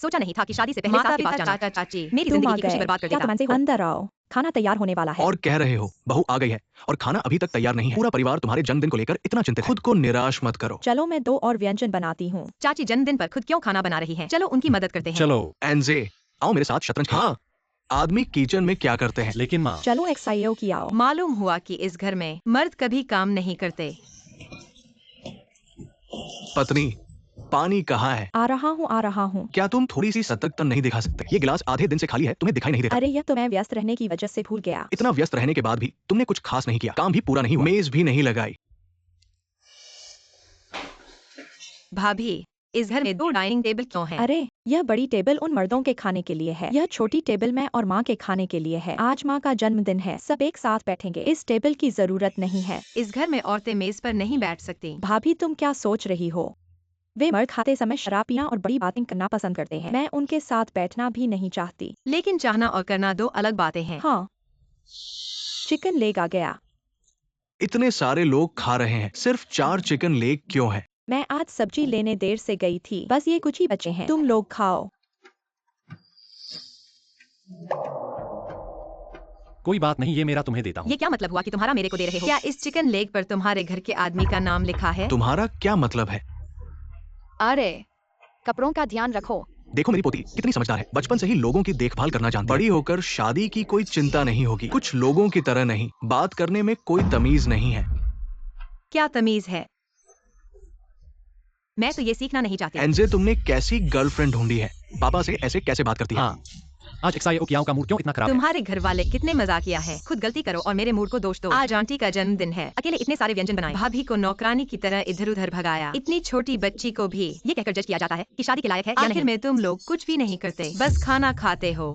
सोचा नहीं था कि शादी से पहले माता सास के पिता पास जाना चाचा चाची मेरी तुम आ जिंदगी की खुशी गए। बर्बाद कर क्या देता। तुम ऐसे हो? अंदर आओ, खाना तैयार होने वाला है। और कह रहे हो बहू आ गई है और खाना अभी तक तैयार नहीं है। पूरा परिवार तुम्हारे जन्मदिन को लेकर इतना चिंतित है। खुद को निराश मत करो। चलो मैं 2 और व्यंजन बनाती हूँ। चाची जन्मदिन पर खुद क्यों खाना बना रही हैं? चलो उनकी मदद करते हैं। चलो। एनजे आओ मेरे साथ शतरंज खेलें। हाँ, आदमी किचन में क्या करते हैं? लेकिन माँ, चलो एक्साइयो की आओ। मालूम हुआ कि इस घर में मर्द कभी काम नहीं करते। पत्नी, पानी कहाँ है? आ रहा हूँ। क्या तुम थोड़ी सी सतर्कता नहीं दिखा सकते? ये गिलास आधे दिन से खाली है, तुम्हें दिखाई नहीं देता। अरे यह तो मैं व्यस्त रहने की वजह से भूल गया। इतना व्यस्त रहने के बाद भी तुमने कुछ खास नहीं किया। काम भी पूरा नहीं हुआ, मेज भी नहीं लगाई। भाभी, इस घर में 2 डाइनिंग टेबल क्यों हैं? अरे यह बड़ी टेबल उन मर्दों के खाने के लिए है, यह छोटी टेबल मैं और माँ के खाने के लिए है। आज माँ का जन्मदिन है, सब एक साथ बैठेंगे। इस टेबल की जरूरत नहीं है। इस घर में औरतें मेज पर नहीं बैठ सकती। भाभी तुम क्या सोच रही हो? वे मर्द खाते समय शराब पीना और बड़ी बातें करना पसंद करते हैं। मैं उनके साथ बैठना भी नहीं चाहती। लेकिन चाहना और करना 2 अलग बातें हैं। हाँ, चिकन लेग आ गया। इतने सारे लोग खा रहे हैं, सिर्फ 4 चिकन लेग क्यों है? मैं आज सब्जी लेने देर से गई थी, बस ये कुछ ही बचे हैं। तुम लोग खाओ। कोई बात नहीं, ये मेरा तुम्हें देता हूँ। ये क्या मतलब हुआ कि तुम्हारा मेरे को दे रहे हो? क्या इस चिकन लेग पर तुम्हारे घर के आदमी का नाम लिखा है? तुम्हारा क्या मतलब है? अरे कपड़ों का ध्यान रखो। देखो मेरी पोती कितनी समझदार है, बचपन से ही लोगों की देखभाल करना जानती है। बड़ी होकर शादी की कोई चिंता नहीं होगी। कुछ लोगों की तरह नहीं, बात करने में कोई तमीज नहीं है। क्या तमीज है? मैं तो ये सीखना नहीं चाहती। एनजे तुमने कैसी गर्लफ्रेंड ढूंढी है? पापा से ऐसे कैसे बात करती है? हाँ, आज एक्साइयो की आँव का मूड क्यों इतना खराब है? तुम्हारे घर वाले कितने मजाकिया हैं। खुद गलती करो और मेरे मूड को दोष दो। आज आंटी का जन्मदिन है, अकेले इतने सारे व्यंजन बनाए, भाभी को नौकरानी की तरह इधर उधर भगाया, इतनी छोटी बच्ची को भी ये कहकर जज किया जाता है कि शादी के लायक है या नहीं। आखिर में तुम लोग कुछ भी नहीं करते, बस खाना खाते हो।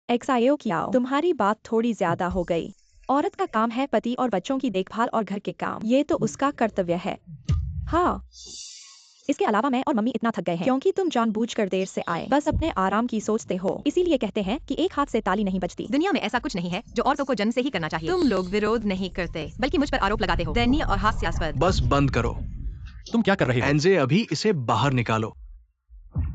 एक्साइयो की आओ। तुम्हारी बात थोड़ी ज्यादा हो गई। औरत का काम है पति और बच्चों की देखभाल और घर के काम, ये तो उसका कर्तव्य है। हाँ, इसके अलावा मैं और मम्मी इतना थक गए हैं क्योंकि तुम जानबूझकर देर से आए, बस अपने आराम की सोचते हो। इसीलिए कहते हैं कि एक हाथ से ताली नहीं बजती। दुनिया में ऐसा कुछ नहीं है जो औरतों को जन्म से ही करना चाहिए। तुम लोग विरोध नहीं करते, बल्कि मुझ पर आरोप लगाते हो, दयनीय और हास्यास्पद। बस बंद करो। तुम क्या कर रहे हो? एनजे अभी इसे बाहर निकालो,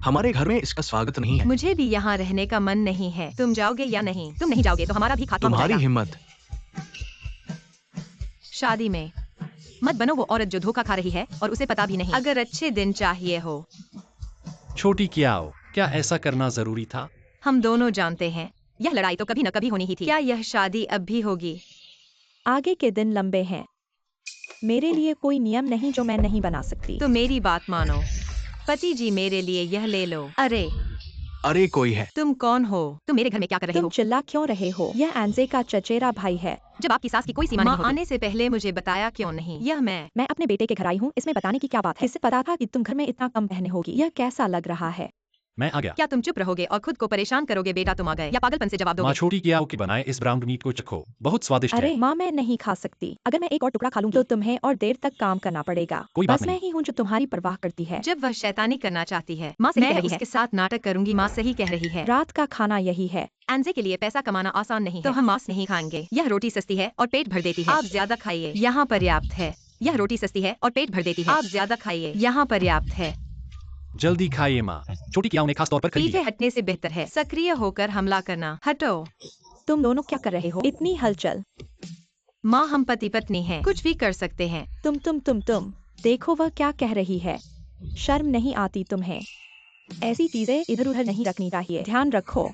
हमारे घर में इसका स्वागत नहीं है। मुझे भी यहाँ रहने का मन नहीं है। तुम जाओगे या नहीं? तुम नहीं जाओगे तो हमारा भी खात्मा हो तुम्हारी जाएगा। हिम्मत। शादी में मत बनो वो औरत जो धोखा खा रही है और उसे पता भी नहीं। अगर अच्छे दिन चाहिए हो, छोटी क्याओ, क्या ऐसा करना जरूरी था? हम दोनों जानते हैं यह लड़ाई तो कभी न कभी होनी ही थी। क्या यह शादी अब भी होगी? आगे के दिन लंबे हैं। मेरे लिए कोई नियम नहीं जो मैं नहीं बना सकती। तो मेरी बात मानो। पति जी मेरे लिए यह ले लो। अरे कोई है। तुम कौन हो? तुम मेरे घर में क्या कर रहे तुम हो? चिल्ला क्यों रहे हो? यह एनजे का चचेरा भाई है। जब आपकी सास की कोई सीमा नहीं होती। आने से पहले मुझे बताया क्यों नहीं? यह मैं अपने बेटे के घर आई हूँ, इसमें बताने की क्या बात है? किसे पता था कि तुम घर में इतना कम बहनें होगी? यह कैसा लग रहा है? मैं आ गया। क्या तुम चुप रहोगे और खुद को परेशान करोगे? बेटा तुम आ गए, या पागलपन से जवाब माँ, दोगे? छोटी क्याओ के बनाए इस ब्राउन मीट को चखो, बहुत स्वादिष्ट अरे है। माँ, मैं नहीं खा सकती। अगर मैं एक और टुकड़ा खा लूँ तो तुम्हें और देर तक काम करना पड़ेगा। कोई बात बस मैं ही हूँ जो तुम्हारी परवाह करती है। जब वह शैतानी करना चाहती है, माँ सही कह रही है। उसके साथ नाटक करूंगी। माँ सही कह रही है। रात का खाना यही है। एनजे के लिए पैसा कमाना आसान नहीं है, तो हम मांस नहीं खाएंगे। यह रोटी सस्ती है और पेट भर देती है। आप ज्यादा खाइए, यहाँ पर्याप्त है। यह रोटी सस्ती है और पेट भर देती है। आप ज्यादा खाइए, यहाँ पर्याप्त है। जल्दी खाइए माँ, छोटी क्याओ ने खास तौर पर खरीदी पीछे है। हटने से बेहतर है सक्रिय होकर हमला करना। हटो। तुम दोनों क्या कर रहे हो? इतनी हलचल। माँ, हम पति पत्नी हैं, कुछ भी कर सकते हैं। तुम देखो वह क्या कह रही है। शर्म नहीं आती तुम्हें? ऐसी चीजें इधर उधर नहीं रखनी चाहिए, ध्यान रखो।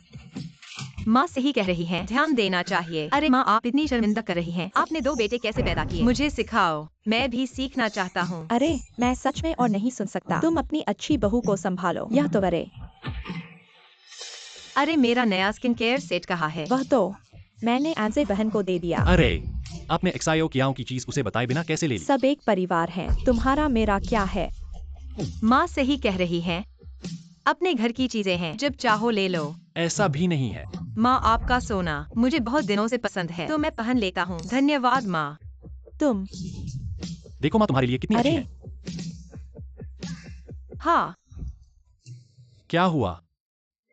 माँ सही कह रही हैं, ध्यान देना चाहिए। अरे माँ, आप इतनी शर्मिंदा कर रही हैं। आपने 2 बेटे कैसे पैदा किए? मुझे सिखाओ, मैं भी सीखना चाहता हूँ। अरे मैं सच में और नहीं सुन सकता। तुम अपनी अच्छी बहू को संभालो। यह तो अरे मेरा नया स्किन केयर सेट कहाँ है? वह तो मैंने एनजे बहन को दे दिया। अरे, आपने एक्साइयो क्याओ की चीज उसे बताए बिना कैसे ले ली? सब एक परिवार है, तुम्हारा मेरा क्या है? माँ सही कह रही हैं, अपने घर की चीजें हैं, जब चाहो ले लो। ऐसा भी नहीं है। माँ, आपका सोना मुझे बहुत दिनों से पसंद है, तो मैं पहन लेता हूँ। धन्यवाद माँ। तुम देखो माँ, तुम्हारे लिए कितनी अच्छी अरे है। हाँ, क्या हुआ?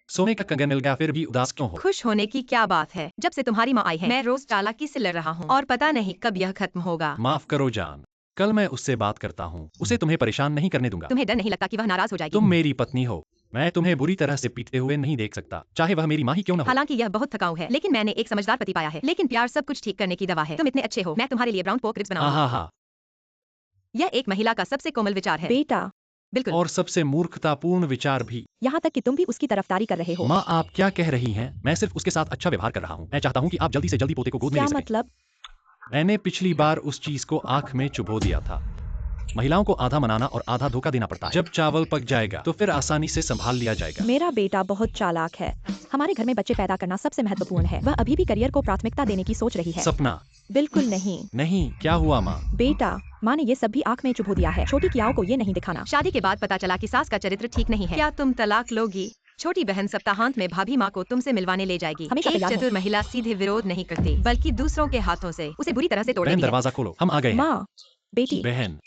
सोने का कंगन मिल गया फिर भी उदास क्यों हो? खुश होने की क्या बात है? जब से तुम्हारी माँ आई है, मैं रोज चालाकी से लड़ रहा हूँ और पता नहीं कब यह खत्म होगा। माफ करो जान, कल मैं उससे बात करता हूँ। उसे तुम्हें परेशान नहीं करने दूंगा। तुम्हें डर नहीं लगता कि वह नाराज हो जाएगी? तुम मेरी पत्नी हो। मैं तुम्हें बुरी तरह से पीटते हुए नहीं देख सकता, चाहे वह मेरी माँ ही क्यों न हो। हालांकि यह बहुत थकाऊ है, लेकिन मैंने एक समझदार पति पाया है। लेकिन प्यार सब कुछ ठीक करने की दवा है। तुम इतने अच्छे हो, मैं तुम्हारे लिए ब्राउन पोर्क रिब्स हाँ बनाऊंगी। हाँ हाँ। यह एक महिला का सबसे कोमल विचार है। बेटा, बिल्कुल। और सबसे मूर्खतापूर्ण विचार भी। यहाँ तक कि तुम भी उसकी तरफदारी कर रहे हो। माँ, आप क्या कह रही हैं? मैं सिर्फ उसके साथ अच्छा व्यवहार कर रहा हूँ। मैं चाहता हूँ कि आप जल्दी से जल्दी पोते को गोद में क्या ले सकें। मतलब? मैंने पिछली बार उस चीज को आंख में चुभो दिया था। महिलाओं को आधा मनाना और आधा धोखा देना पड़ता है। जब चावल पक जाएगा तो फिर आसानी से संभाल लिया जाएगा। मेरा बेटा बहुत चालाक है। हमारे घर में बच्चे पैदा करना सबसे महत्वपूर्ण है। वह अभी भी करियर को प्राथमिकता देने की सोच रही है। सपना बिल्कुल नहीं। नहीं। क्या हुआ माँ? बेटा, माँ ने ये सब भी आंख में चुभो दिया है। छोटी कियाओ को ये नहीं दिखाना। शादी के बाद पता चला कि सास का चरित्र ठीक नहीं है। क्या तुम तलाक लोगी? छोटी बहन सप्ताहांत में भाभी माँ को तुमसे मिलवाने ले जाएगी। हमेशा एक तैयार हूँ। चतुर महिला सीधे विरोध नहीं करती, बल्कि दूसरों के हाथों से उसे बुरी तरह से तोड़ बहन, देती है। दरवाजा खोलो, हम आ गए हैं। माँ, बेटी। बहन,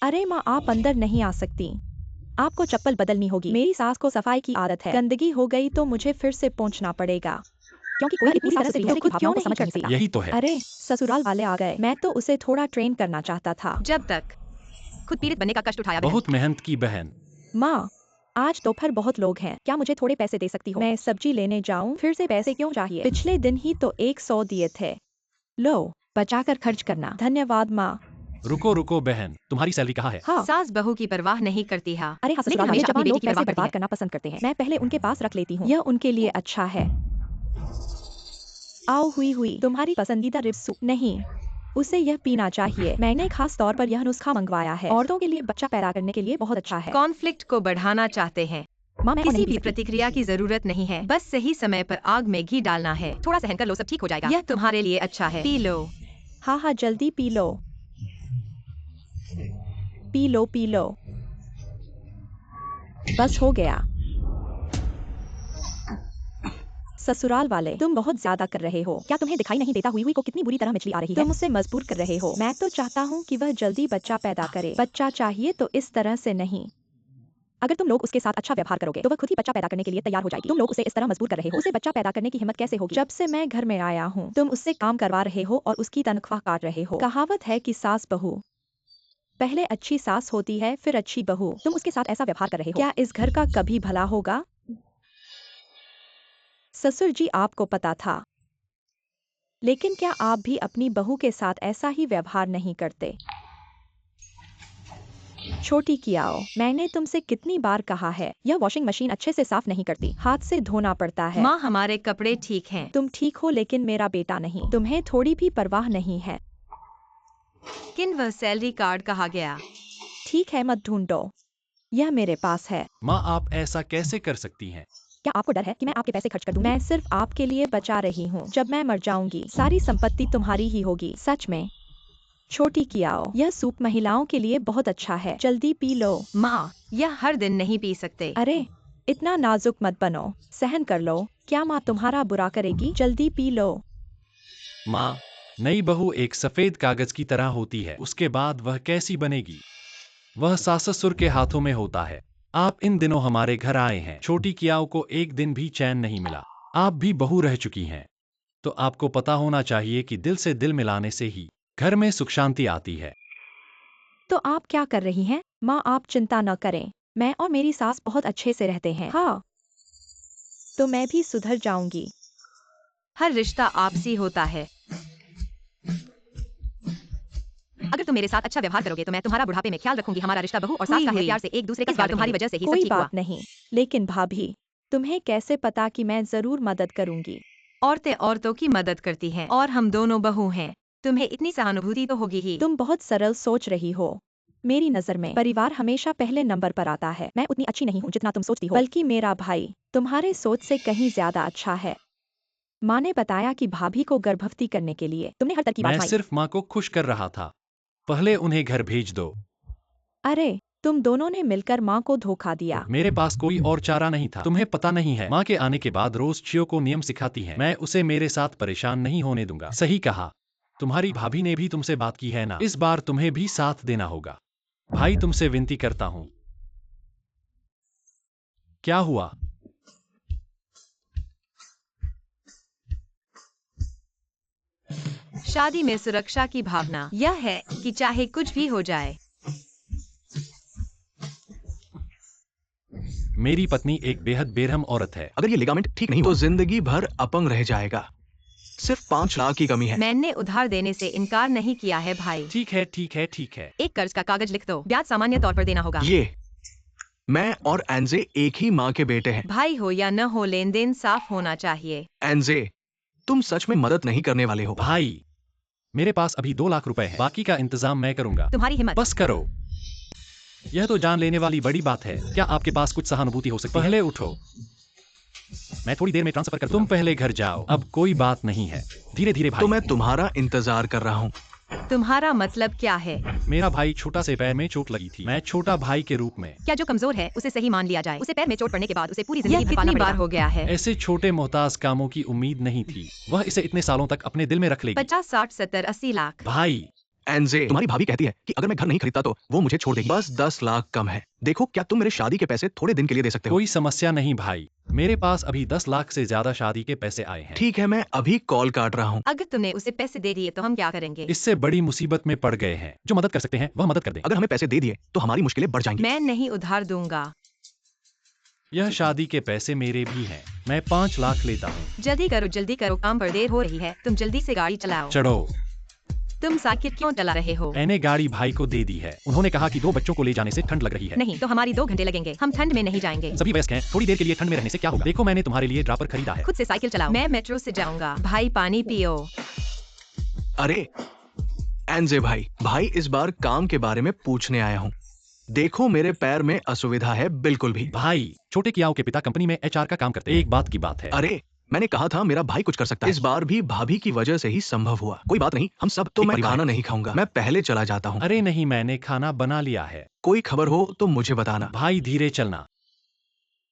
अरे माँ, आप अंदर नहीं आ सकती। आपको चप्पल बदलनी होगी। मेरी सास को सफाई की आदत है। गंदगी हो गई तो मुझे फिर से पोंछना पड़ेगा। क्योंकि कोई इतनी सास से खुद क्यों नहीं समझ नहीं सकता। यही तो है। अरे, ससुराल वाले आ गए। मैं तो उसे थोड़ा ट्रेन करना चाहता था। जब तक खुद पीड़ित बनने का कष्ट उठाया बहन। बहुत मेहनत की बहन। माँ, आज दोपहर बहुत लोग हैं। क्या मुझे थोड़े पैसे दे सकती हो? मैं सब्जी लेने जाऊँ? फिर से पैसे क्यों चाहिए? पिछले दिन ही तो 100 दिए थे। लो, बचाकर खर्च करना। धन्यवाद माँ। रुको रुको बहन, तुम्हारी सैलरी कहाँ है? हाँ। सास बहू की परवाह नहीं करती है। अरे हाँ, लेकिन ससुराल में हमेशा अपनी जवान बेटी लोग की पैसे परवाह करती बर्बाद है। करना पसंद करते हैं। मैं पहले उनके पास रख लेती हूँ। यह उनके लिए अच्छा है। आओ हुई तुम्हारी पसंदीदा रिब्स सूप। नहीं, उसे यह पीना चाहिए। मैंने खास तौर पर यह नुस्खा मंगवाया है। औरतों के लिए बच्चा पैदा करने के लिए बहुत अच्छा है। कॉन्फ्लिक्ट को बढ़ाना चाहते हैं। माँ, मैं और किसी नहीं भी पी सकती। प्रतिक्रिया की जरूरत नहीं है, बस सही समय पर आग में घी डालना है। थोड़ा सहन कर लो, सब ठीक हो जाएगा। यह तुम्हारे लिए अच्छा है, पी लो। हाँ हाँ, जल्दी P low. P low P low. बस हो गया। ससुराल वाले, तुम बहुत ज्यादा कर रहे हो। क्या तुम्हें दिखाई नहीं देता हुई को कितनी बुरी तरह मछली आ रही है? तुम उसे मजबूर कर रहे हो। मैं तो चाहता हूँ कि वह जल्दी बच्चा पैदा करे। बच्चा चाहिए तो इस तरह से नहीं। अगर तुम लोग उसके साथ अच्छा व्यवहार करोगे तो वह खुद ही बच्चा पैदा करने के लिए तैयार हो जाएगी। तुम लोग उसे इस तरह मजबूर कर रहे हो। उसे बच्चा पैदा करने की हिम्मत कैसे होगी? जब से मैं घर में आया हूँ तुम उससे काम करवा रहे हो और उसकी तनख्वाह काट रहे हो। कहावत है कि सास बहू पहले अच्छी सास होती है फिर अच्छी बहू। तुम उसके साथ ऐसा व्यवहार कर रहे हो। क्या इस घर का कभी भला होगा? ससुर जी, आपको पता था, लेकिन क्या आप भी अपनी बहू के साथ ऐसा ही व्यवहार नहीं करते? छोटी कियाओ, मैंने तुमसे कितनी बार कहा है, यह वॉशिंग मशीन अच्छे से साफ नहीं करती। हाथ से धोना पड़ता है। माँ, हमारे कपड़े ठीक हैं। तुम ठीक हो लेकिन मेरा बेटा नहीं। तुम्हें थोड़ी भी परवाह नहीं है। किन वह सैलरी कार्ड कहा गया? ठीक है, मत ढूंढो, यह मेरे पास है। माँ, आप ऐसा कैसे कर सकती हैं? क्या आपको डर है कि मैं आपके पैसे खर्च कर दूंगी? मैं सिर्फ आपके लिए बचा रही हूँ। जब मैं मर जाऊंगी सारी संपत्ति तुम्हारी ही होगी। सच में। छोटी कियाओ, यह सूप महिलाओं के लिए बहुत अच्छा है। जल्दी पी लो। माँ, यह हर दिन नहीं पी सकते। अरे, इतना नाजुक मत बनो, सहन कर लो। क्या माँ तुम्हारा बुरा करेगी? जल्दी पी लो। माँ, नई बहू एक सफेद कागज की तरह होती है, उसके बाद वह कैसी बनेगी? वह सास ससुर के हाथों में होता है। आप इन दिनों हमारे घर आए हैं। छोटी कियाओं को एक दिन भी चैन नहीं मिला। आप भी बहू रह चुकी हैं, तो आपको पता होना चाहिए कि दिल से दिल मिलाने से ही घर में सुख शांति आती है। तो आप क्या कर रही हैं? माँ, आप चिंता न करें, मैं और मेरी सास बहुत अच्छे से रहते हैं। हाँ, तो मैं भी सुधर जाऊंगी। हर रिश्ता आपसी होता है। अगर तुम मेरे साथ अच्छा व्यवहार करोगे तो मैं तुम्हारा बुढ़ापे में ख्याल रखूंगी। हमारा रिश्ता बहू और सास का है, प्यार से एक दूसरे का ख्याल तुम्हारी वजह से ही सब कोई ठीक हुआ। बात नहीं, लेकिन भाभी, तुम्हें कैसे पता कि मैं जरूर मदद करूंगी? औरतें औरतों की मदद करती हैं और हम दोनों बहू हैं। तुम्हें इतनी सहानुभूति तो होगी ही। तुम बहुत सरल सोच रही हो। मेरी नजर में परिवार हमेशा पहले नंबर पर आता है। मैं उतनी अच्छी नहीं हूँ जितना तुम सोचती हो, बल्कि मेरा भाई तुम्हारे सोच से कहीं ज्यादा अच्छा है। माँ ने बताया कि भाभी को गर्भवती करने के लिए तुमने हर तरकीब मैं आजमाई। सिर्फ माँ को खुश कर रहा था। पहले उन्हें घर भेज दो। अरे, तुम दोनों ने मिलकर माँ को धोखा दिया। मेरे पास कोई और चारा नहीं था। तुम्हें पता नहीं है, माँ के आने के बाद रोज चियो को नियम सिखाती है। मैं उसे मेरे साथ परेशान नहीं होने दूंगा। सही कहा। तुम्हारी भाभी ने भी तुमसे बात की है ना? इस बार तुम्हें भी साथ देना होगा। भाई, तुमसे विनती करता हूँ। क्या हुआ? शादी में सुरक्षा की भावना यह है कि चाहे कुछ भी हो जाए, मेरी पत्नी एक बेहद बेरहम औरत है। अगर ये लिगामेंट ठीक नहीं हो तो जिंदगी भर अपंग रह जाएगा। सिर्फ 5 लाख की कमी है। मैंने उधार देने से इनकार नहीं किया है भाई। ठीक है, ठीक है, ठीक है। एक कर्ज का कागज लिख दो, ब्याज सामान्य तौर पर देना होगा। ये मैं और एनजे एक ही माँ के बेटे हैं। भाई हो या न हो, लेन देन साफ होना चाहिए। एनजे, तुम सच में मदद नहीं करने वाले हो। भाई, मेरे पास अभी 2 लाख रुपए है, बाकी का इंतजाम मैं करूंगा। तुम्हारी हिम्मत। बस करो, यह तो जान लेने वाली बड़ी बात है। क्या आपके पास कुछ सहानुभूति हो सकती है? पहले उठो, मैं थोड़ी देर में ट्रांसफर कर। तुम पहले घर जाओ, अब कोई बात नहीं है। धीरे धीरे भाई। तो मैं तुम्हारा इंतजार कर रहा हूँ। तुम्हारा मतलब क्या है? मेरा भाई छोटा से पैर में चोट लगी थी, मैं छोटा भाई के रूप में। क्या जो कमजोर है उसे सही मान लिया जाए? उसे पैर में चोट पड़ने के बाद उसे पूरी जिंदगी भर पालना कितनी बार हो गया है? ऐसे छोटे मोहताज कामों की उम्मीद नहीं थी। वह इसे इतने सालों तक अपने दिल में रख लेगी। 50, 60, 70, 80 लाख। भाई, एनजे, तुम्हारी भाभी कहती है कि अगर मैं घर नहीं खरीदता तो वो मुझे छोड़ देगी। बस 10 लाख कम है। देखो, क्या तुम मेरे शादी के पैसे थोड़े दिन के लिए दे सकते हो? कोई समस्या नहीं भाई, मेरे पास अभी 10 लाख से ज्यादा शादी के पैसे आए हैं। ठीक है, मैं अभी कॉल काट रहा हूँ। अगर तुमने उसे पैसे दे दिए तो हम क्या करेंगे? इससे बड़ी मुसीबत में पड़ गए हैं। जो मदद कर सकते हैं वह मदद कर दें। अगर हमें पैसे दे दिए तो हमारी मुश्किलें बढ़ जाएंगी। मैं नहीं उधार दूंगा। यह शादी के पैसे मेरे भी हैं। मैं 5 लाख लेता हूँ। जल्दी करो, काम पर देर हो रही है। तुम जल्दी से गाड़ी चलाओ। चढ़ो। तुम साइकिल क्यों चला रहे हो? मैंने गाड़ी भाई को दे दी है। उन्होंने कहा कि 2 बच्चों को ले जाने से ठंड लग रही है। नहीं तो हमारी 2 घंटे लगेंगे। हम ठंड में नहीं जाएंगे। सभी वयस्क हैं, थोड़ी देर के लिए ठंड में रहने से क्या होगा? देखो, मैंने तुम्हारे लिए ड्रापर खरीदा है। खुद से साइकिल चलाओ। मैं मेट्रो से जाऊंगा। भाई पानी पियो। अरे एनजे भाई इस बार काम के बारे में पूछने आया हूँ। देखो, मेरे पैर में असुविधा है बिल्कुल भी। भाई, छोटे कियाओ के पिता कंपनी में HR का काम करते हैं। एक बात की बात है। अरे मैंने कहा था मेरा भाई कुछ कर सकता है। इस बार भी भाभी की वजह से ही संभव हुआ। कोई बात नहीं, हम सब। तो मैं खाना नहीं खाऊंगा, मैं पहले चला जाता हूँ। अरे नहीं, मैंने खाना बना लिया है। कोई खबर हो तो मुझे बताना। भाई धीरे चलना।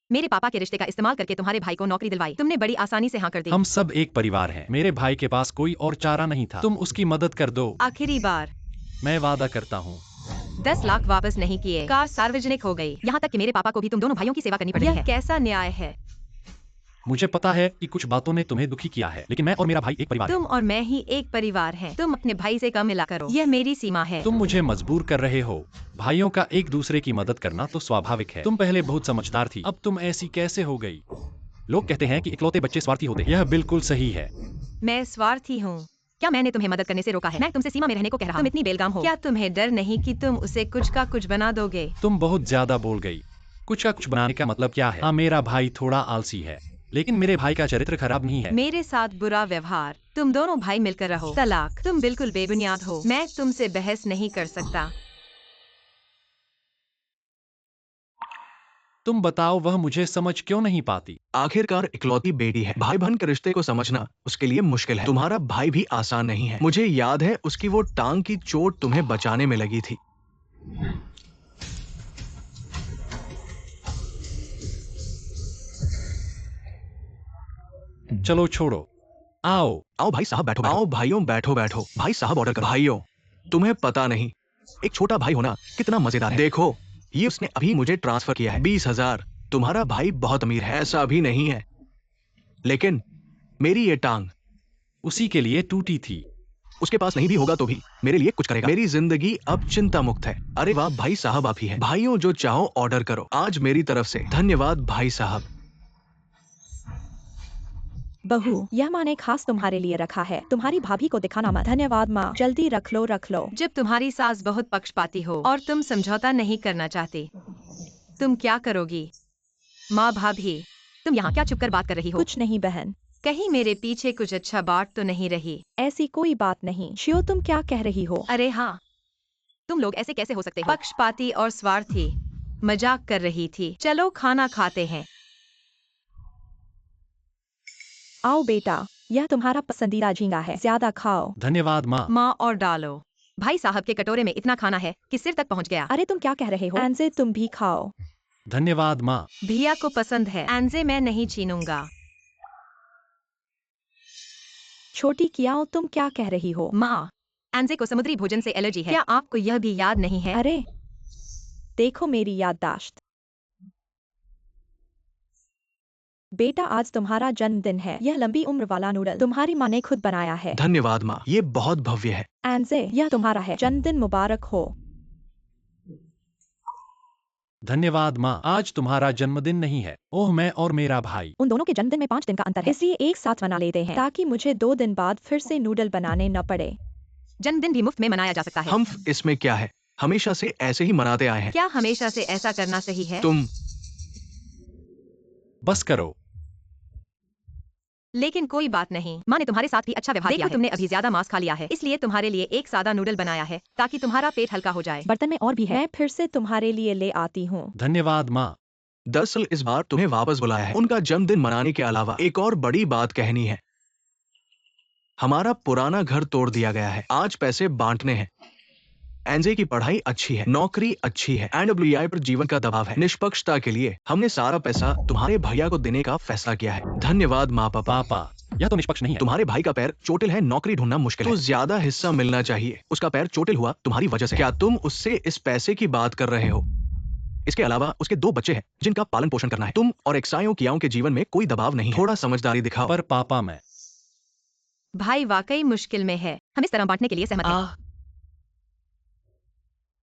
मेरे पापा के रिश्ते का इस्तेमाल करके तुम्हारे भाई को नौकरी दिलवाई। तुमने बड़ी आसानी से हाँ कर दी। हम सब एक परिवार हैं। मेरे भाई के पास कोई और चारा नहीं था। तुम उसकी मदद कर दो। आखिरी बार। मैं वादा करता हूँ। 10 लाख वापस नहीं किए। कार सार्वजनिक हो गई। यहाँ तक कि मेरे पापा को भी तुम दोनों भाइयों की सेवा करनी पड़ी है। कैसा न्याय है? मुझे पता है कि कुछ बातों ने तुम्हें दुखी किया है, लेकिन मैं और मेरा भाई एक परिवार तुम और मैं ही एक परिवार हैं। तुम अपने भाई से कम मिला करो। यह मेरी सीमा है। तुम मुझे मजबूर कर रहे हो। भाइयों का एक दूसरे की मदद करना तो स्वाभाविक है। तुम पहले बहुत समझदार थी, अब तुम ऐसी कैसे हो गई? लोग कहते हैं कि इकलौते बच्चे स्वार्थी होते हैं। यह बिल्कुल सही है। मैं स्वार्थी हूँ? क्या मैंने तुम्हें मदद करने से रोका है? मैं तुमसे सीमा में रहने को कह रहा हूँ। तुम इतनी बेलगाम हो। क्या तुम्हें डर नहीं कि तुम उसे कुछ का कुछ बना दोगे? तुम बहुत ज्यादा बोल गई। कुछ का कुछ बनाने का मतलब क्या है? हाँ, मेरा भाई थोड़ा आलसी है, लेकिन मेरे भाई का चरित्र खराब नहीं है। मेरे साथ बुरा व्यवहार। तुम दोनों भाई मिलकर रहो। तलाक। तुम बिल्कुल बेबुनियाद हो। मैं तुमसे बहस नहीं कर सकता। तुम बताओ, वह मुझे समझ क्यों नहीं पाती? आखिरकार इकलौती बेटी है। भाई बहन के रिश्ते को समझना उसके लिए मुश्किल है। तुम्हारा भाई भी आसान नहीं है। मुझे याद है उसकी वो टांग की चोट तुम्हें बचाने में लगी थी। चलो छोड़ो, आओ। आओ भाई साहब, बैठो। आओ भाइयों, बैठो। भाई साहब ऑर्डर करो। भाइयों, तुम्हें पता नहीं एक छोटा भाई होना कितना मजेदार है। देखो, ये उसने अभी मुझे ट्रांसफर किया है 20,000। तुम्हारा भाई बहुत अमीर है, ऐसा भी नहीं है, लेकिन मेरी ये टांग उसी के लिए टूटी थी। उसके पास नहीं भी होगा तो भी मेरे लिए कुछ करेगा। मेरी जिंदगी अब चिंता मुक्त है। अरे वाह भाई साहब, आप ही हैं। भाइयों, जो चाहो ऑर्डर करो आज मेरी तरफ से। धन्यवाद भाई साहब। बहू, यह माँ ने खास तुम्हारे लिए रखा है। तुम्हारी भाभी को दिखाना मत। धन्यवाद माँ। जल्दी रख लो। जब तुम्हारी सास बहुत पक्षपाती हो और तुम समझौता नहीं करना चाहती, तुम क्या करोगी? माँ, भाभी, तुम यहाँ क्या चुप कर बात कर रही हो? कुछ नहीं बहन। कहीं मेरे पीछे कुछ अच्छा बात तो नहीं रही? ऐसी कोई बात नहीं। शियो, तुम क्या कह रही हो? अरे हाँ, तुम लोग ऐसे कैसे हो सकते हो? पक्षपाती और स्वार्थी। मजाक कर रही थी। चलो खाना खाते हैं। आओ बेटा, यह तुम्हारा पसंदीदा झींगा है, ज्यादा खाओ। धन्यवाद माँ। माँ, और डालो। भाई साहब के कटोरे में इतना खाना है कि सिर तक पहुँच गया। अरे तुम क्या कह रहे हो? एनजे, तुम भी खाओ। धन्यवाद माँ। भैया को पसंद है। एनजे, मैं नहीं छीनूंगा। छोटी कियाओ, तुम क्या कह रही हो? माँ, एनजे को समुद्री भोजन से एलर्जी है। क्या आपको यह भी याद नहीं है? अरे देखो मेरी याददाश्त। बेटा आज तुम्हारा जन्मदिन है। यह लंबी उम्र वाला नूडल तुम्हारी माँ ने खुद बनाया है। धन्यवाद माँ, ये बहुत भव्य है। एंजे यह तुम्हारा है। जन्मदिन मुबारक हो। धन्यवाद माँ, आज तुम्हारा जन्मदिन नहीं है। ओह, मैं और मेरा भाई। उन दोनों के जन्मदिन में 5 दिन का अंतर है, इसलिए एक साथ मना लेते हैं ताकि मुझे 2 दिन बाद फिर से नूडल बनाने न पड़े। जन्मदिन भी मुफ्त में मनाया जा सकता है। हम इसमें क्या है, हमेशा से ऐसे ही मनाते आए हैं। क्या हमेशा से ऐसा करना सही है? तुम बस करो। लेकिन कोई बात नहीं, माँ ने तुम्हारे साथ भी अच्छा व्यवहार किया है। तुमने अभी ज्यादा मांस खा लिया है, इसलिए तुम्हारे लिए एक सादा नूडल बनाया है ताकि तुम्हारा पेट हल्का हो जाए। बर्तन में और भी है, मैं फिर से तुम्हारे लिए ले आती हूँ। धन्यवाद माँ। दरअसल इस बार तुम्हें वापस बुलाया है। उनका जन्मदिन मनाने के अलावा एक और बड़ी बात कहनी है। हमारा पुराना घर तोड़ दिया गया है, आज पैसे बांटने हैं। एनजे की पढ़ाई अच्छी है, नौकरी अच्छी है, एनडब्ल्यूआई पर जीवन का दबाव है। निष्पक्षता के लिए हमने सारा पैसा तुम्हारे भैया को देने का फैसला किया है। धन्यवाद माँ पापा। पापा, यह तो निष्पक्ष नहीं है। तुम्हारे भाई का पैर चोटिल है, नौकरी ढूंढना मुश्किल है, तो ज्यादा हिस्सा मिलना चाहिए। उसका पैर चोटिल हुआ तुम्हारी वजह से। क्या तुम उससे इस पैसे की बात कर रहे हो? इसके अलावा उसके 2 बच्चे हैं जिनका पालन पोषण करना है। तुम और एक्साइयों कियाओं के जीवन में कोई दबाव नहीं है। थोड़ा समझदारी दिखाओ। पर पापा, मैं भाई वाकई मुश्किल में है, हम इस तरह बांटने के लिए सहमत हैं।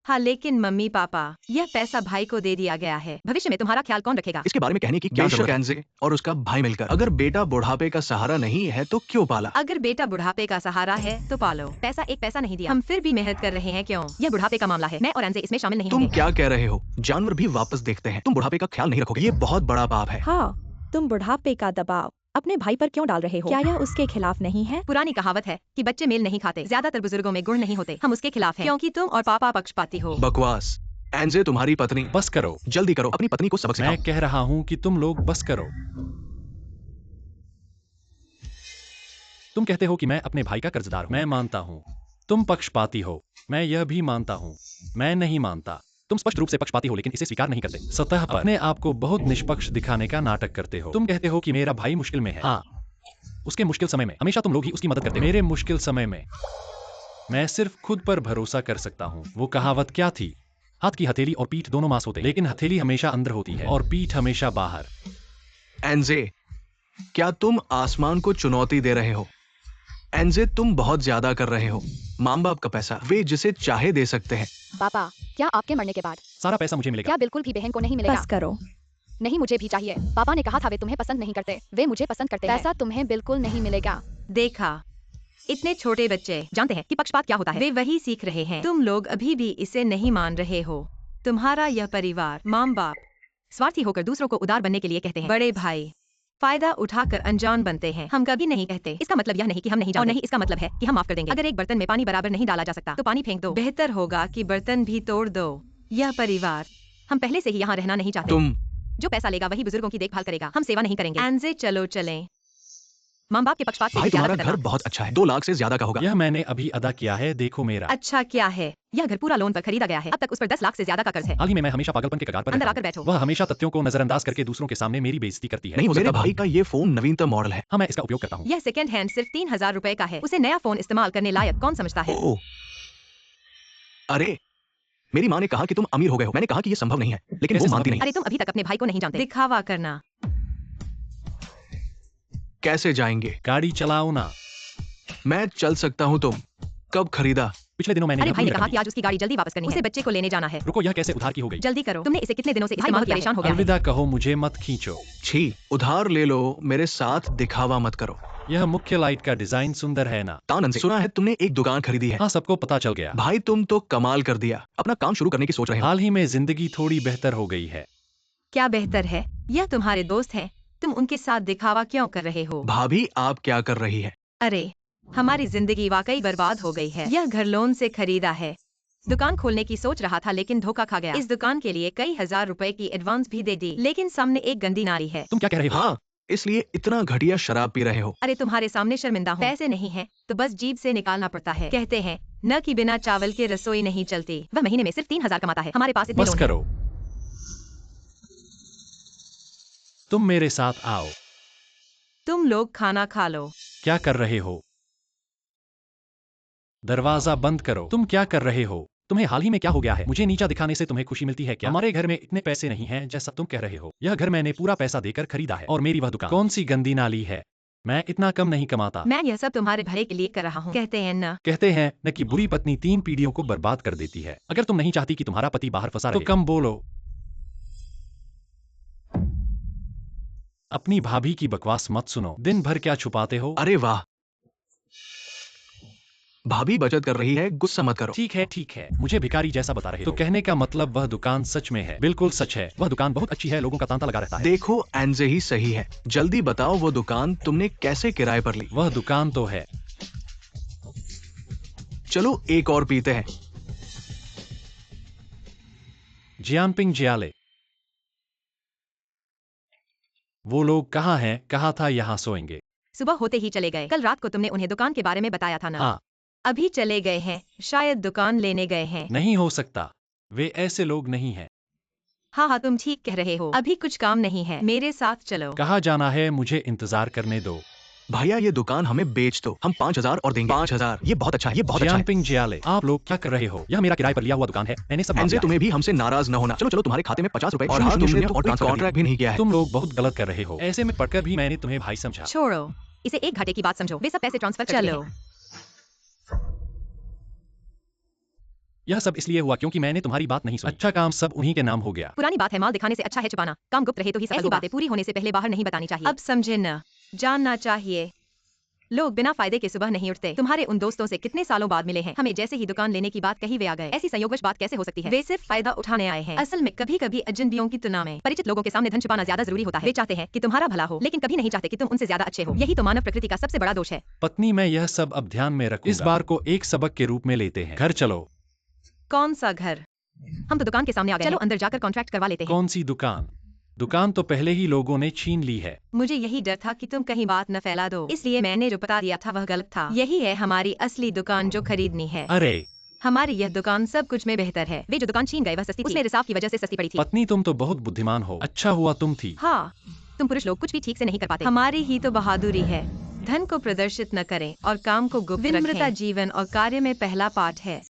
हाँ, लेकिन मम्मी पापा, यह पैसा भाई को दे दिया गया है। भविष्य में तुम्हारा ख्याल कौन रखेगा? इसके बारे में कहने की क्या जरूरत है? एनजे और उसका भाई मिलकर। अगर बेटा बुढ़ापे का सहारा नहीं है तो क्यों पाला? अगर बेटा बुढ़ापे का सहारा है तो पालो। पैसा एक पैसा नहीं दिया, हम फिर भी मेहनत कर रहे हैं। क्यों? यह बुढ़ापे का मामला है, मैं और एनजे इसमें शामिल नहीं तुम होंगे। क्या कह रहे हो? जानवर भी वापस देखते हैं, तुम बुढ़ापे का ख्याल नहीं रखोगे, ये बहुत बड़ा पाप है। हाँ, तुम बुढ़ापे का दबाव अपने भाई पर क्यों डाल रहे हो? क्या यह उसके खिलाफ नहीं है? पुरानी कहावत है कि बच्चे मेल नहीं खाते। ज्यादातर बुजुर्गों में गुण नहीं होते। हम उसके खिलाफ हैं क्योंकि तुम और पापा पक्षपाती हो। बकवास। एनजे तुम्हारी पत्नी। बस करो। जल्दी करो, अपनी पत्नी को सबक सिखाओ। मैं कह रहा हूँ कि तुम लोग बस करो। तुम कहते हो कि मैं अपने भाई का कर्जदार हूँ। मैं मानता हूँ तुम पक्षपाती हो, मैं यह भी मानता हूँ। मैं नहीं मानता तुम स्पष्ट रूप से पक्षपाती हो, लेकिन इसे स्वीकार नहीं करते। सतह पर अपने आप को बहुत निष्पक्ष दिखाने का नाटक करते हो। तुम कहते हो कि मेरा भाई मुश्किल में है। हाँ, उसके मुश्किल समय में हमेशा तुम लोग ही उसकी मदद करते हो। मेरे मुश्किल समय में मैं सिर्फ खुद पर भरोसा कर सकता हूँ। वो कहावत क्या थी? हाथ की हथेली और पीठ दोनों मांस होते, लेकिन हथेली हमेशा अंदर होती है और पीठ हमेशा बाहर। एनजे, क्या तुम आसमान को चुनौती दे रहे हो? एनजे, तुम बहुत ज्यादा कर रहे हो। माँ बाप का पैसा वे जिसे चाहे दे सकते हैं। पापा, क्या आपके मरने के बाद सारा पैसा मुझे मिलेगा? क्या बिल्कुल भी बहन को नहीं मिलेगा? बस करो। नहीं, मुझे भी चाहिए। पापा ने कहा था वे तुम्हें पसंद नहीं करते, वे मुझे पसंद करते हैं। पैसा तुम्हें बिल्कुल नहीं मिलेगा। देखा, इतने छोटे बच्चे जानते हैं कि पक्षपात क्या होता है। वे वही सीख रहे हैं। तुम लोग अभी भी इसे नहीं मान रहे हो। तुम्हारा यह परिवार, माँ बाप स्वार्थी होकर दूसरों को उदार बनने के लिए कहते हैं। बड़े भाई फायदा उठाकर अनजान बनते हैं। हम कभी नहीं कहते। इसका मतलब यह नहीं कि हम नहीं जानते, और नहीं इसका मतलब है कि हम माफ कर देंगे। अगर एक बर्तन में पानी बराबर नहीं डाला जा सकता तो पानी फेंक दो। बेहतर होगा कि बर्तन भी तोड़ दो। यह परिवार, हम पहले से ही यहाँ रहना नहीं चाहते। तुम जो पैसा लेगा वही बुजुर्गों की देखभाल करेगा, हम सेवा नहीं करेंगे। एनजे, चलो चलें। माँ बाप के पक्षपात से भाई, भी ज्यादा तुम्हारा घर खतरनाक। बहुत अच्छा है, 2 लाख से ज्यादा का होगा। यह मैंने अभी अदा किया है, देखो मेरा। अच्छा क्या है? यह घर पूरा लोन पर खरीदा गया है। अब तक उस पर 10 लाख से ज्यादा का कर्ज है। हाल ही में मैं हमेशा पागलपन के कगार पर अंदर रहता आकर हूँ। बैठो। वह हमेशा तथ्यों को नजरअंदाज करके दूसरों के सामने मेरी बेइज्जती करती है। नहीं हो सकता, भाई का ये फोन नवीनतम मॉडल है। हाँ, मैं इसका उपयोग करता हूँ। यह सेकंड हैंड सिर्फ 3,000 रुपए का है। उसे नया फोन इस्तेमाल करने लायक कौन समझता है? ओह, अरे मेरी माँ ने कहा कि तुम अमीर हो गए हो। मैंने कहा कि ये संभव नहीं है, लेकिन वो कैसे मानती संभव नहीं। अरे तुम अभी तक अपने भाई को नहीं जानते। दिखावा करना। कैसे जाएंगे? गाड़ी चलाओ ना। मैं चल सकता हूँ। तुम कब खरीदा? पिछले दिनों मैंने अरे यह भाई ने पूरी कहा रकम कि आज उसकी गाड़ी जल्दी वापस करनी है। उसे बच्चे को लेने जाना है। दी। रुको, यह कैसे उधार की हो गई? जल्दी करो। तुमने इसे कितने दिनों से इस्तेमाल किया? परेशान हो गया है। अलविदा कहो, मुझे मत खींचो। छी, उधार ले लो, मेरे साथ दिखावा मत करो। यह मुख्य लाइट का डिजाइन सुंदर है ना? तानंद, सुना है तुमने एक दुकान खरीदी है। हाँ, सबको पता चल गया। भाई तुम तो कमाल कर दिया। अपना काम शुरू करने की सोच रहे हो? हाल ही में जिंदगी थोड़ी बेहतर हो गई है। क्या बेहतर है? यह तुम्हारे दोस्त हैं, तुम उनके साथ दिखावा क्यों कर रहे हो? भाभी, आप क्या कर रही है? अरे, हमारी जिंदगी वाकई बर्बाद हो गई है। यह घर लोन से खरीदा है। दुकान खोलने की सोच रहा था लेकिन धोखा खा गया। इस दुकान के लिए कई हजार रुपए की एडवांस भी दे दी, लेकिन सामने एक गंदी नारी है। तुम क्या कह रहे हो? हाँ, इसलिए इतना घटिया शराब पी रहे हो। अरे तुम्हारे सामने शर्मिंदा हूँ। पैसे नहीं है तो बस जीभ से निकालना पड़ता है। कहते हैं न कि बिना चावल के रसोई नहीं चलती। वह महीने में सिर्फ 3,000 कमाता है। हमारे पास इतने बस लोन हैं। करो, तुम मेरे साथ आओ। तुम लोग खाना खा लो। क्या कर रहे हो? दरवाजा बंद करो। तुम क्या कर रहे हो? तुम्हें हाल ही में क्या हो गया है? मुझे नीचा दिखाने से तुम्हें खुशी मिलती है क्या? हमारे घर में इतने पैसे नहीं हैं जैसा तुम कह रहे हो। यह घर मैंने पूरा पैसा देकर खरीदा है और मेरी वह दुकान कौन सी गंदी नाली है? मैं इतना कम नहीं कमाता। मैं यह सब तुम्हारे भले के लिए कर रहा हूँ। कहते हैं न, कहते हैं न कि बुरी पत्नी 3 पीढ़ियों को बर्बाद कर देती है। अगर तुम नहीं चाहती कि तुम्हारा पति बाहर फंसा रहे तो कम बोलो। अपनी भाभी की बकवास मत सुनो। दिन भर क्या छुपाते हो? अरे वाह, भाभी बचत कर रही है, गुस्सा मत करो। ठीक है, मुझे भिखारी जैसा बता रहे हो। तो कहने का मतलब वह दुकान सच में है? बिल्कुल सच है, वह दुकान बहुत अच्छी है, लोगों का तांता लगा रहता है। देखो एनजे ही सही है। जल्दी बताओ वो दुकान तुमने कैसे किराए पर ली? वह दुकान तो है। चलो एक और पीते हैं। जियानपिंग जियाले, वो लोग कहाँ हैं? कहा था यहाँ सोएंगे। सुबह होते ही चले गए। कल रात को तुमने उन्हें दुकान के बारे में बताया था ना? हाँ। अभी चले गए हैं, शायद दुकान लेने गए हैं। नहीं हो सकता, वे ऐसे लोग नहीं हैं। हाँ, तुम ठीक कह रहे हो। अभी कुछ काम नहीं है, मेरे साथ चलो। कहाँ जाना है? मुझे इंतजार करने दो। भैया ये दुकान हमें बेच दो, हम 5,000 और देंगे। 5,000, ये बहुत अच्छा है, ये बहुत अच्छा है। जियानपिंग जियाले, आप लोग क्या कर रहे हो? यह मेरा किराए पर लिया हुआ दुकान है, मैंने सब एनजे मांगा तुम्हें भी हमसे नाराज न होना। चलो चलो, तुम्हारे खाते में 50 रुपए और हाँ, शून्य तुमने तो और कोई कॉन्ट्रैक्ट भी नहीं किया है। है। तुम लोग बहुत गलत कर रहे हो। ऐसे में पढ़कर भी मैंने तुम्हें भाई समझा। छोड़ो, इसे एक घंटे की बात समझो। वे सब पैसे ट्रांसफर कर चलो। यह सब इसलिए हुआ क्योंकि मैंने तुम्हारी बात नहीं सुनी। अच्छा काम सब उन्हीं के नाम हो गया। पुरानी बात है, माल दिखाने से अच्छा है छुपाना। काम गुप्त रहे तो ही ऐसी बातें पूरी होने से पहले बाहर नहीं बतानी चाहिए। अब समझे न, जानना चाहिए। लोग बिना फायदे के सुबह नहीं उठते। तुम्हारे उन दोस्तों से कितने सालों बाद मिले हैं। हमें जैसे ही दुकान लेने की बात कही वे आ गए। ऐसी संयोगवश बात कैसे हो सकती है? वे सिर्फ फायदा उठाने आए हैं। असल में कभी कभी अजनबियों की तुलना में परिचित लोगों के सामने धन छुपाना ज्यादा जरूरी होता है। वे चाहते हैं कि तुम्हारा भला हो, लेकिन कभी नहीं चाहते कि तुम उनसे ज्यादा अच्छे हो। यही तो मानव प्रकृति का सबसे बड़ा दोष है। पत्नी, मैं यह सब अब ध्यान में रखूंगा। इस बार को एक सबक के रूप में लेते हैं। घर चलो। कौन सा घर? हम तो दुकान के सामने आ गए। चलो अंदर जाकर कॉन्ट्रैक्ट करवा लेते हैं। कौन सी दुकान? दुकान तो पहले ही लोगों ने छीन ली है। मुझे यही डर था कि तुम कहीं बात न फैला दो, इसलिए मैंने जो बता दिया था वह गलत था। यही है हमारी असली दुकान जो खरीदनी है। अरे हमारी यह दुकान सब कुछ में बेहतर है। वे जो दुकान छीन गए वह सस्ती थी। उसमें रिसाव की वजह से सस्ती पड़ी थी। पत्नी, तुम तो बहुत बुद्धिमान हो। अच्छा हुआ तुम थी। हाँ, तुम पुरुष लोग कुछ भी ठीक से नहीं कर पाते। हमारी ही तो बहादुरी है। धन को प्रदर्शित न करें और काम को गुप्त रखें। विनम्रता जीवन और कार्य में पहला पाठ है।